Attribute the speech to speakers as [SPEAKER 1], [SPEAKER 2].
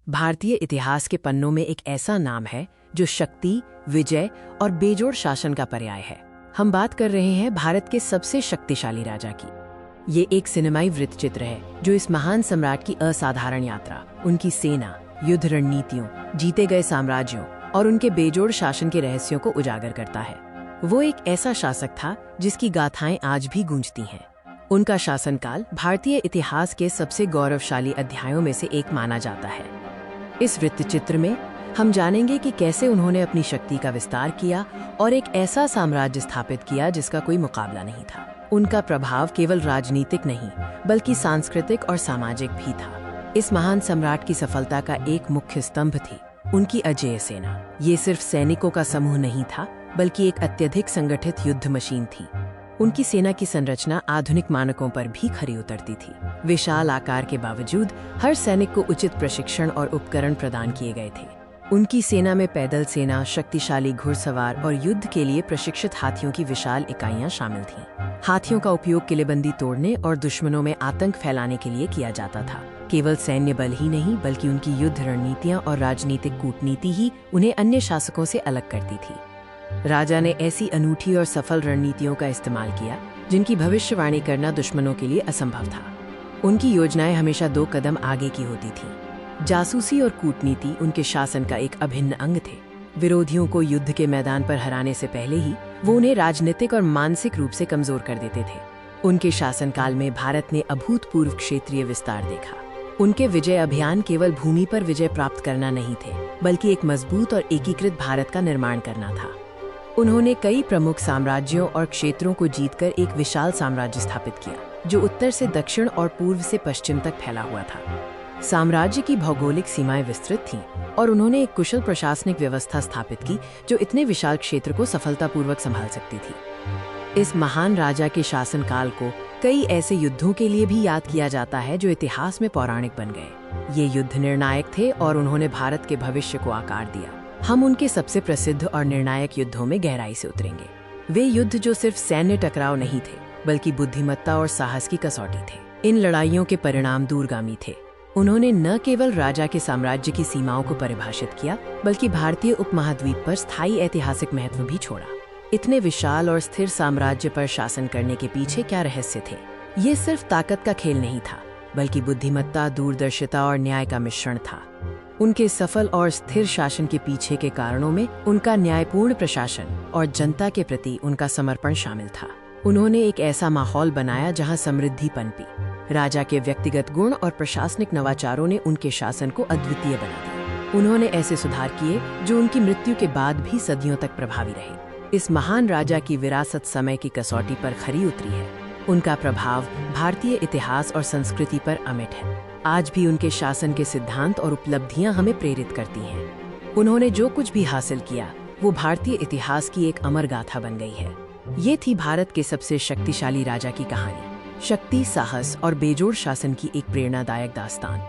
[SPEAKER 1] भारतीय इतिहास के पन्नों में एक ऐसा नाम है जो शक्ति, विजय और बेजोड़ शासन का पर्याय है। हम बात कर रहे हैं भारत के सबसे शक्तिशाली राजा की। ये एक सिनेमाई वृत्त चित्र है जो इस महान सम्राट की असाधारण यात्रा, उनकी सेना, युद्ध रणनीतियों, जीते गए साम्राज्यों और उनके बेजोड़ शासन के रहस्यों को उजागर करता है। वो एक ऐसा शासक था जिसकी गाथाएं आज भी गूंजती हैं। उनका शासनकाल भारतीय इतिहास के सबसे गौरवशाली अध्यायों में से एक माना जाता है। इस वृत्त चित्र में हम जानेंगे कि कैसे उन्होंने अपनी शक्ति का विस्तार किया और एक ऐसा साम्राज्य स्थापित किया जिसका कोई मुकाबला नहीं था। उनका प्रभाव केवल राजनीतिक नहीं बल्कि सांस्कृतिक और सामाजिक भी था। इस महान सम्राट की सफलता का एक मुख्य स्तंभ थी उनकी अजेय सेना। ये सिर्फ सैनिकों का समूह नहीं था बल्कि एक अत्यधिक संगठित युद्ध मशीन थी। उनकी सेना की संरचना आधुनिक मानकों पर भी खरी उतरती थी। विशाल आकार के बावजूद हर सैनिक को उचित प्रशिक्षण और उपकरण प्रदान किए गए थे। उनकी सेना में पैदल सेना, शक्तिशाली घुड़सवार और युद्ध के लिए प्रशिक्षित हाथियों की विशाल इकाइयां शामिल थीं। हाथियों का उपयोग किलेबंदी तोड़ने और दुश्मनों में आतंक फैलाने के लिए किया जाता था। केवल सैन्य बल ही नहीं बल्कि उनकी युद्ध रणनीतियां और राजनीतिक कूटनीति ही उन्हें अन्य शासकों से अलग करती थी। राजा ने ऐसी अनूठी और सफल रणनीतियों का इस्तेमाल किया जिनकी भविष्यवाणी करना दुश्मनों के लिए असंभव था। उनकी योजनाएं हमेशा 2 कदम आगे की होती थीं। जासूसी और कूटनीति उनके शासन का एक अभिन्न अंग थे। विरोधियों को युद्ध के मैदान पर हराने से पहले ही वो उन्हें राजनीतिक और मानसिक रूप से कमजोर कर देते थे। उनके शासनकाल में भारत ने अभूतपूर्व क्षेत्रीय विस्तार देखा। उनके विजय अभियान केवल भूमि पर विजय प्राप्त करना नहीं थे बल्कि एक मजबूत और एकीकृत भारत का निर्माण करना था। उन्होंने कई प्रमुख साम्राज्यों और क्षेत्रों को जीतकर एक विशाल साम्राज्य स्थापित किया जो उत्तर से दक्षिण और पूर्व से पश्चिम तक फैला हुआ था। साम्राज्य की भौगोलिक सीमाएं विस्तृत थीं और उन्होंने एक कुशल प्रशासनिक व्यवस्था स्थापित की जो इतने विशाल क्षेत्र को सफलतापूर्वक संभाल सकती थी। इस महान राजा के शासनकाल को कई ऐसे युद्धों के लिए भी याद किया जाता है जो इतिहास में पौराणिक बन गए। ये युद्ध निर्णायक थे और उन्होंने भारत के भविष्य को आकार दिया। हम उनके सबसे प्रसिद्ध और निर्णायक युद्धों में गहराई से उतरेंगे। वे युद्ध जो सिर्फ सैन्य टकराव नहीं थे बल्कि बुद्धिमत्ता और साहस की कसौटी थे। इन लड़ाइयों के परिणाम दूरगामी थे। उन्होंने न केवल राजा के साम्राज्य की सीमाओं को परिभाषित किया बल्कि भारतीय उपमहाद्वीप पर स्थायी ऐतिहासिक महत्व भी छोड़ा। इतने विशाल और स्थिर साम्राज्य पर शासन करने के पीछे क्या रहस्य थे? ये सिर्फ ताकत का खेल नहीं था बल्कि बुद्धिमत्ता, दूरदर्शिता और न्याय का मिश्रण था। उनके सफल और स्थिर शासन के पीछे के कारणों में उनका न्यायपूर्ण प्रशासन और जनता के प्रति उनका समर्पण शामिल था। उन्होंने एक ऐसा माहौल बनाया जहां समृद्धि पनपी। राजा के व्यक्तिगत गुण और प्रशासनिक नवाचारों ने उनके शासन को अद्वितीय बना दिया। उन्होंने ऐसे सुधार किए जो उनकी मृत्यु के बाद भी सदियों तक प्रभावी रहे। इस महान राजा की विरासत समय की कसौटी पर खरी उतरी है। उनका प्रभाव भारतीय इतिहास और संस्कृति पर अमिट है। आज भी उनके शासन के सिद्धांत और उपलब्धियां हमें प्रेरित करती हैं। उन्होंने जो कुछ भी हासिल किया वो भारतीय इतिहास की एक अमर गाथा बन गई है। ये थी भारत के सबसे शक्तिशाली राजा की कहानी। शक्ति, साहस और बेजोड़ शासन की एक प्रेरणादायक दास्तान।